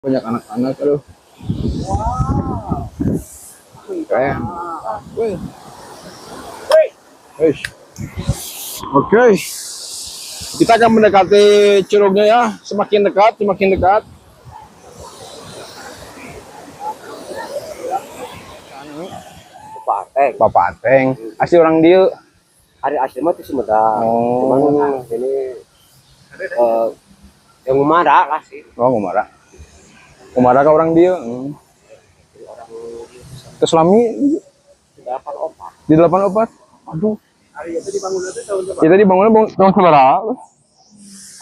Banyak anak-anak, aduh. Kayak, Eish. Oke, kita akan mendekati curugnya ya, semakin dekat, semakin dekat. Bapak Ateng, asli orang dia. Hari asli mah itu Sumedang. Oh. Cuman ini yang Umara lah sih. Oh, Ngumara. Ngumara ke orang dia. Terus Lami di 84. Aduh. Hari itu dibangun itu tahun berapa? Kita dibangunnya tahun seberapa?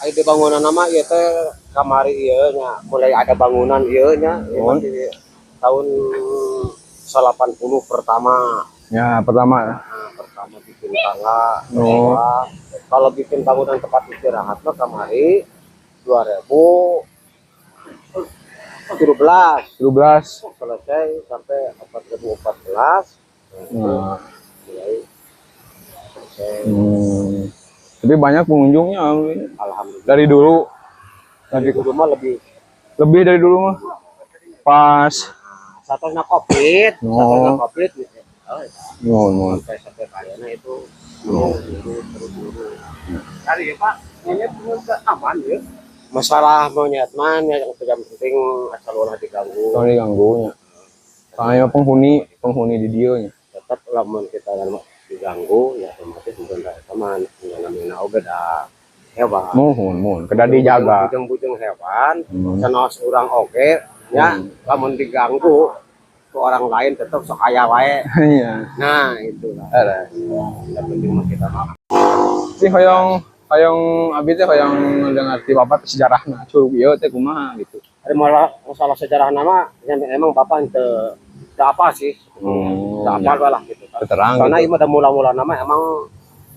Hari di bangunan nama ieu teh kamari ieu nya mulai ada bangunan ieu nya di tahun 80 pertama. Ya, pertama. Nah, pertama bikin tangga. Oh. Kalau bikin bangunan tempat istirahat mah kamari 2017 selesai sampai 2014. Nah. Mulai selesai. Tapi banyak pengunjungnya Alhamdulillah. dari dulu. Dari dulu mah lebih Lebih dari dulu mah. Pas. satunya COVID, satunya COVID gitu. Sampai kayaknya itu terus. Hari ya Pak, monyet aman ya. Masalah monyet man yang penting asal ulah diganggu. Kalau diganggunya. Soalnya penghuni di dia nya. Tetap lamun kita diganggu ya otomatis bukan teman yang namanya oge da hewan. Mohon, kedah dijaga. Bujung-bujung hewan, sanos urang oge ya lamun diganggu ke orang lain tetap sok aya wae. Iya. Nah, itulah. Yang penting mah kita mah. Si hoyong abi teh hoyong dengar ti bapak sejarahna curug ieu teh kumaha gitu. Ada masalah sejarah nama yang emang bapak ente apa sih? Apa lah gitu. Terang. Karena Gitu. ini udah mula-mula nama emang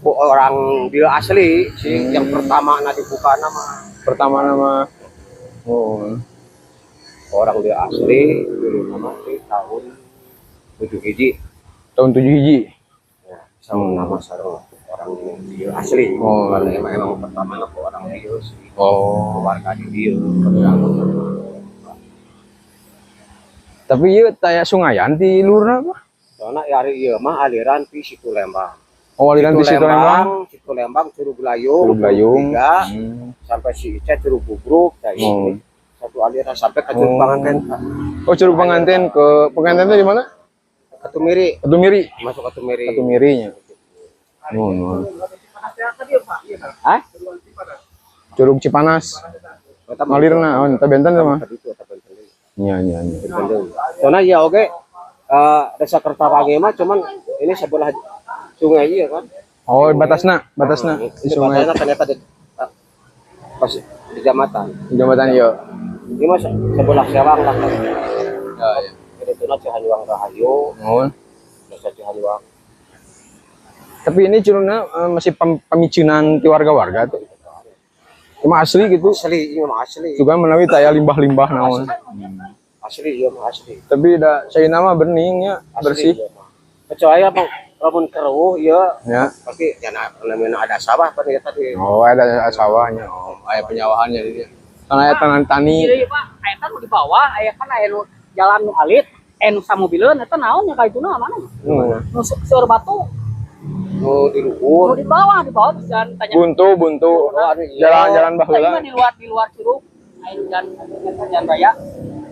orang dia asli sih yang pertama dibuka nama. Pertama nama Orang dia asli dulu nama di tahun 7 hiji. tahun 7 hiji. Ya, sama nama sareng orang dia asli. Karena emang pertama nama orang dia sih. Keluarga di dia. Tapi ieu taya sungayan di lurna apa? Soalnya hari ieu mah aliran di Situ Lembang. Oh, aliran di Situ Lembang. Situ Lembang, Curug Layung, sampai si Ica Curug Bubruk, ini satu aliran sampai ke Curug Panganten. Oh, Curug Panganten ke Panganten itu di mana? Ketumiri. Ketumiri. Masuk Ketumiri. Ketumirinya. Hah? Curug Cipanas. Malirna, oh, Benten sama. Iya. Soalnya ya oke, desa Kertawangi mah cuman ini sebelah sungai iya kan. Oh, batasna di sungai. Batasna ternyata pas di jambatan. Di jambatan iya. Ini mah sebelah Sewang lah kan. Ya. Jadi itu Cihanyuang Rahayu. Desa Cihanyuang. Tapi ini curugnya masih pemicunan ti warga-warga tuh. Cuma asli gitu. Asli, iya mah asli. Juga menawi taya limbah-limbah naon. Asli, iya mah asli. Tapi da saya nama beningnya bersih. Iya, kecuali apa lamun keruh ya pasti ya namanya ada sawah kan ya tadi. Oh, ada sawahnya. Oh, ada penyawahannya di dia. Karena aya tanah tani. Iya, Pak. Aya kan di bawah, aya kan aya jalan nu alit, nu samobileun eta naon nya ka ituna mana? Nu seur batu. Nu di luhur. Di bawah terus jalan tanya. Buntu. Jalan-jalan baheula. Di luar curug. Aya jalan raya.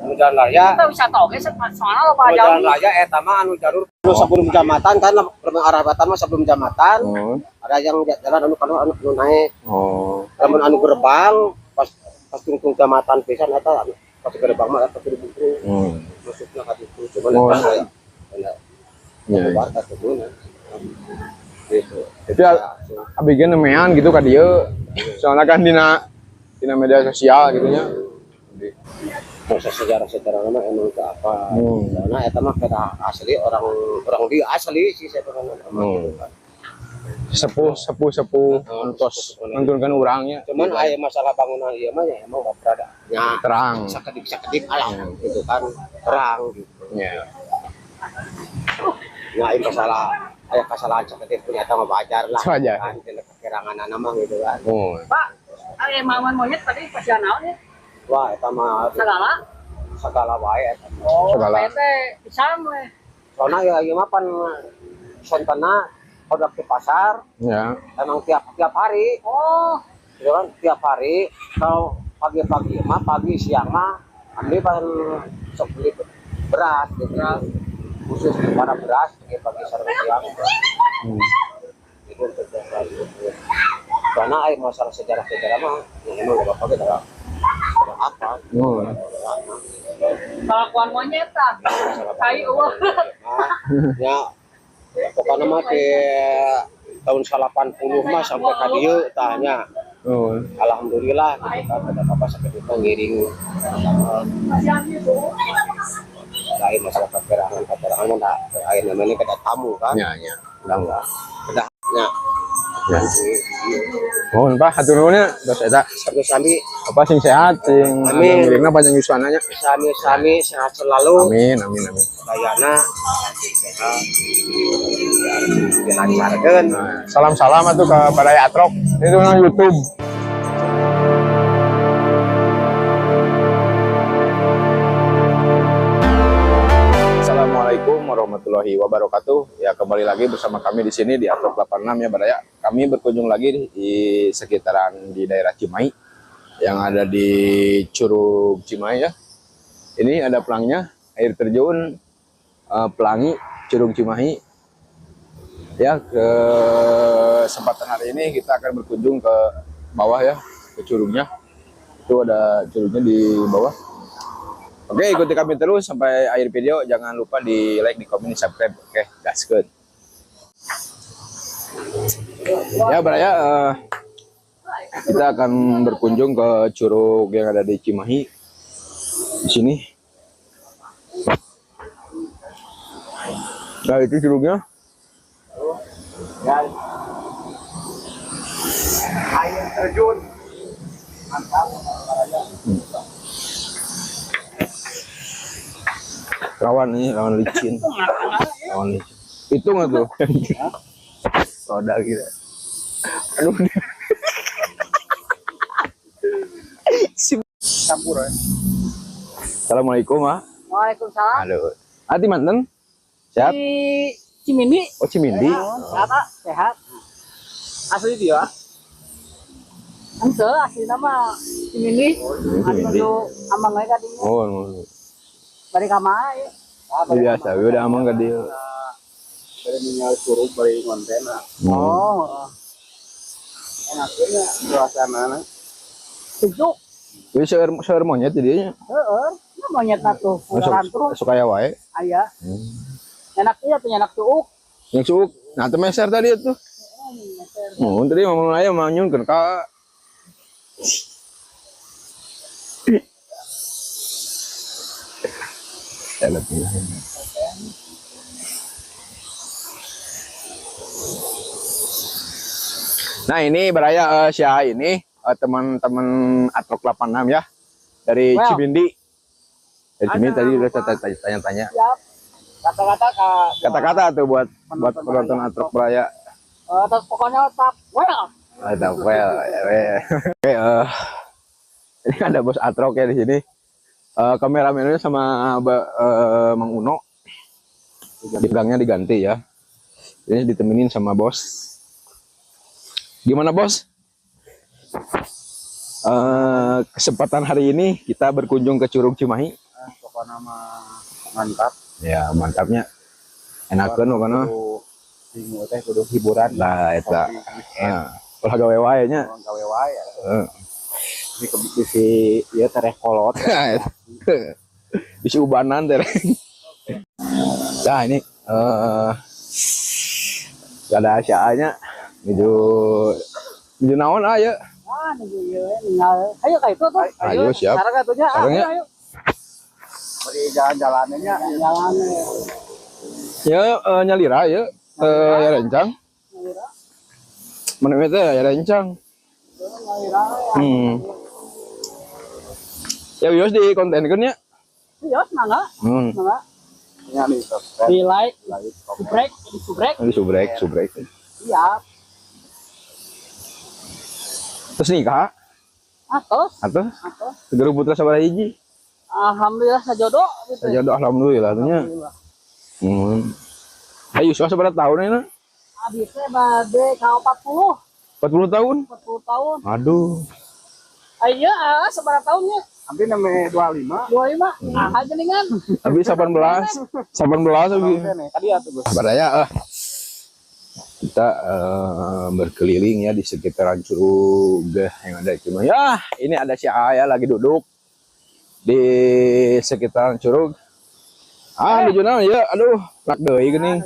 Anu jalan raya. Kita wisata oge soalna loba Jalan raya eta mah anu jalur sebelum jambatan kan arah batan mah sebelum jambatan. Ada yang jalan anu naik. Lamun anu gerbang pas tungtung jambatan pisan eta pas gerbang mah eta kudu buku. Masuknya ka ditu cuman eta ya. Gitu. Itu abigen nemean gitu ka dieu. Soalnya kan dina media sosial gitu nya. Proses sejarah nama emang ke apa? Karena eta mah kita asli orang dia asli sih saya pernah sepuh entos nuntunkan urangnya. Cuman aya masalah bangunan ieu mah ya emang berada terang. Sakedik alah gitu kan terang gitu. Iya. Ya ini masalah aya kesalahan sakedik punya eta mah wajar lah. Wajar. Kan kekirangan nama gitu kan. Pak, aya mangan monyet tadi pas naon ya? Wah, eta mah Sagala. segala wae. Oh, Segala. PT pisang we. Soalnya ya ieu mah pan sontena produk di pasar Ya. emang tiap hari, Oh, gitu kan tiap hari. Kalau pagi-pagi mah pagi siang mah kami pan sok beli beras gitu. Khusus para beras pagi sampai siang. Itu untuk beras gitu. Karena masalah sejarah-sejarah mah ya emang gak apa-apa gitu lah. Apa? Oh. kelakuan monyet tah. Kayu eueuh. Ya pokoknya mah ke tahun 80 mah sampai ka dieu tanya. Oh. Alhamdulillah gitu kan ada apa sampai kita ngiring lain masyarakat perangan mah lain namanya kada tamu kan. Ya, ya. Enggak. Kedah nya. Ya. Mohon Pak, hatur nuhunnya terus eta Sami-sami apa sing sehat sing Amin. ngiringna panjang yusananya. sami-sami sehat selalu. Amin, amin, amin. Dayana dilancarkeun. Nah, salam-salam atuh ke Baraya Atrok. Itu nang YouTube. Assalamualaikum warahmatullahi wabarakatuh. Ya, kembali lagi bersama kami di sini di Atrok 86 ya, Baraya. Kami berkunjung lagi di sekitaran di daerah Cimahi yang ada di Curug Cimahi ya. Ini ada pelangnya, air terjun Pelangi Curug Cimahi. Ya, kesempatan hari ini kita akan berkunjung ke bawah ya, ke curugnya. Itu ada curugnya di bawah. Oke, ikuti kami terus sampai akhir video. Jangan lupa di like, di komen, di subscribe. Oke, gaskeun. Ya, Baraya, kita akan berkunjung ke curug yang ada di Cimahi. Di sini. Nah, itu curugnya. Ya. Air terjun. Mantap. Rawan nih, rawan licin. Rawan licin. Itu nggak tuh? Soda gitu. Aduh. Campur ya. Assalamualaikum, ah. Waalaikumsalam. Aduh. Hati manten? Sehat? Di Cimindi. Oh, Cimindi. Sehat, Pak. Sehat. Asli dia. Henteu asli nama Cimindi. Cimindi. Anu amang we kadinya. Oh, Bari ka mana ya? biasa. Udah amang ke dia. Dari minyak curug bari konten. Oh, Enaknya suasana. sejuk. Jadi seueur monyet jadinya. Heeh. Nah, monyet atuh. Rantur Suka ya wae. aya. Enak ieu tuh enak tuuk. Yang suuk. Nah, teu meser tadi tuh. Oh, tadi ngomong aya mah nyunkeun ka. Nah, ini Baraya Syah ini teman-teman Atrok 86 ya. Dari Well. Cibindi. Dari Cibindi Ada tadi udah apa? tanya-tanya. Siap. Kata-kata Kata-kata tuh buat penonton Atrok Baraya. terus pokoknya tetap well. Ada well. Oke, ini ada bos Atrok ya di sini. Kameramennya sama Mang Uno. Di belakangnya diganti ya. Ini ditemenin sama bos. Gimana bos? Kesempatan hari ini kita berkunjung ke Curug Cimahi. Pokoknya mah mantap. Ya mantapnya. Enakeun pokona. Bingung teh kudu hiburan. Lah eta. Ulah gawe wae nya. Gawe wae. Heeh. Ini kebisi ieu tereh kolot. Bisi ubanan teh. Nah ini ada Asyanya menuju naon ayo. Ah, ninggal. Ayo ka itu tuh. Ayo siap. Sareng atunya. Sarengnya. Ayo. Beri jalan-jalannya. Jalan. Ya nyalira ya. Ya rencang. Mana teh ya rencang. Ya wios di kontenkeun nya. Yos mangga. Mangga. Ya nih, Di like, subrek. Ini subrek. Siap. Terus nikah Atos. atau Atos. segera putra sabaraha hiji? Alhamdulillah sajodoh gitu. Sajodoh alhamdulillah nya. Alhamdulillah. Ayo sudah seberapa tahun ini? Abi teh bade ka 40. 40 tahun? 40 tahun. Aduh. Ayo seberapa tahunnya? Hampir namanya 25. 25. Aja dengan. Abi 18. 18 abi. Tadi atuh Bos. Badaya kita berkeliling ya di sekitaran Curug yang ada di Cimahi. Ya, ini ada si Ayah lagi duduk di sekitaran Curug. Di Junal ya, aduh, nak deui geuning.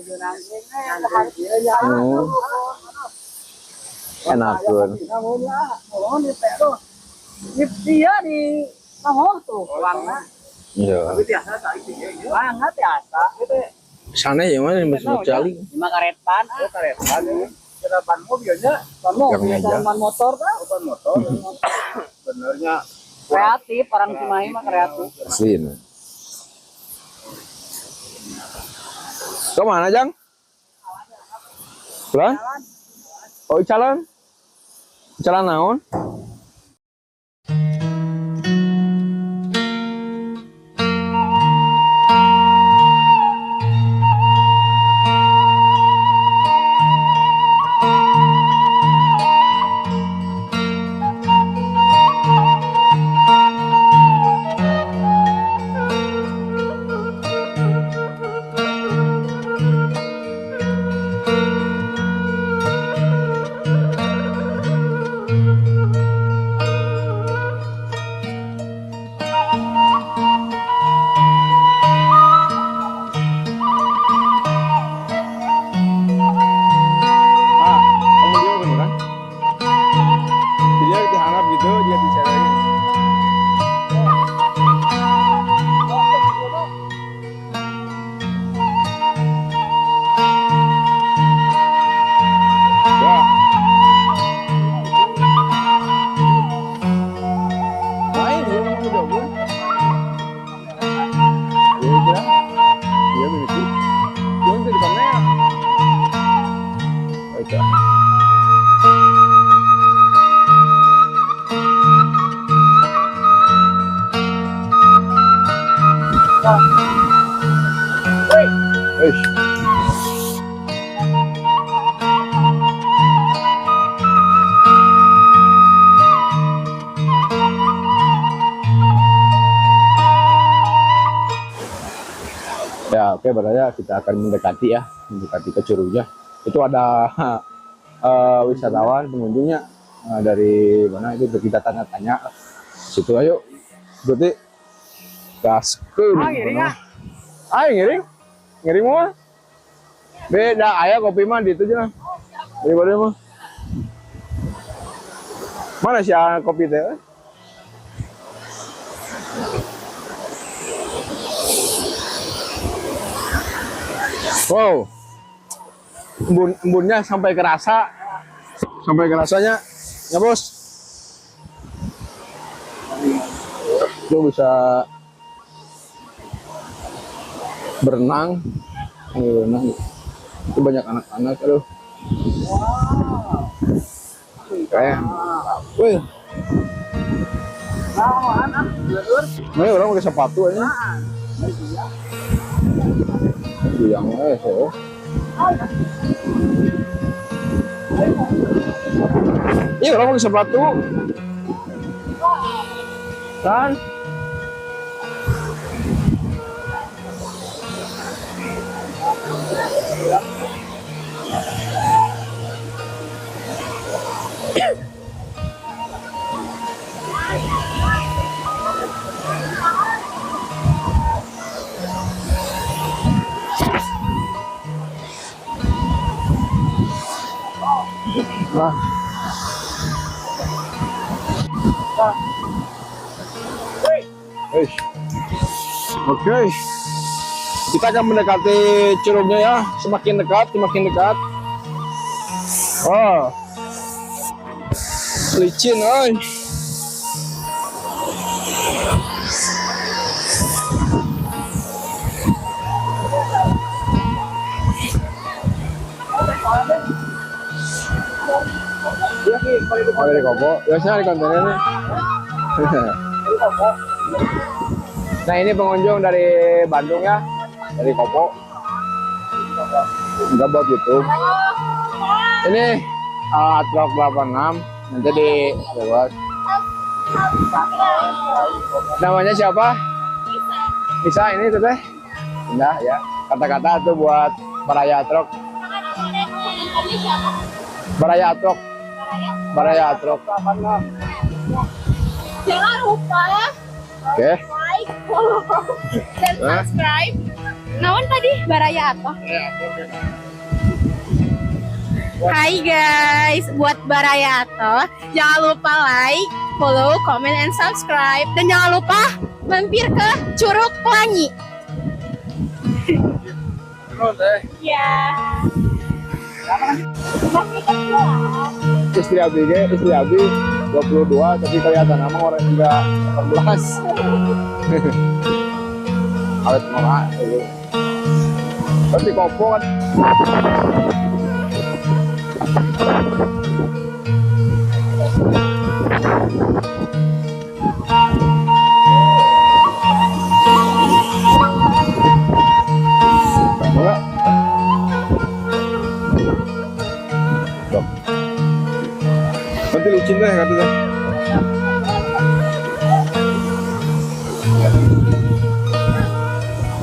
Enakeun. Dia di Nahor tuh, Wangna. Iya. Wangna biasa. Sana ya mana di Masjid Cali. Di Makaretan. Karetan ini. Kira ban mobilnya, Ban mobil, ban motor kan. ban motor. Benernya Kreatif, orang Cimahi mah kreatif. Asli. Kemana, Jang? Pulang? Oh, calon? Calon naon? Ya, oke, berarti kita akan mendekati ke Curugnya. Itu ada wisatawan pengunjungnya dari mana itu kita tanya-tanya. Situ ayo. Berarti gaskeun. Ngiring ah. Ngiring. Ngiring mah. Beda aya kopi mah di itu aja. Daripada mah. Mana sih kopi teh? Wow, embunnya sampai kerasa, sampai kerasanya, ya bos. Itu bisa berenang, itu banyak anak-anak, aduh. Kayak, wih, ini orang pakai sepatu aja. Yang so. Iya, orang pakai sepatu. Kan? Nah. Oke. Kita akan mendekati Curugnya ya, semakin dekat, semakin dekat. Oh. Licin, oi. Ada di Kopo, biasanya di kontennya nih. Nah ini pengunjung dari Bandung ya, dari Kopo. Enggak buat YouTube. Ini Atrok 86 nanti di lewat. Namanya siapa? Bisa ini teteh. Indah ya. Kata-kata tuh buat Baraya Atrok. Baraya Atrok. Baraya Atrok. Jangan lupa Oke. like, follow, dan subscribe. Naon tadi? Baraya apa? Hai guys, buat Barayato, jangan lupa like, follow, comment, and subscribe. Dan jangan lupa mampir ke Curug Pelangi. Ya. Istri Abi 22 tapi kelihatan nama orang juga 18. Awet mama itu. Tapi Kopo kan. Enggak. Stop. Nanti lucin deh katanya.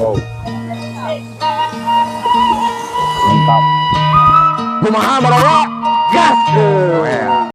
Oh. Mantap. Kumaha Baraya? Gas.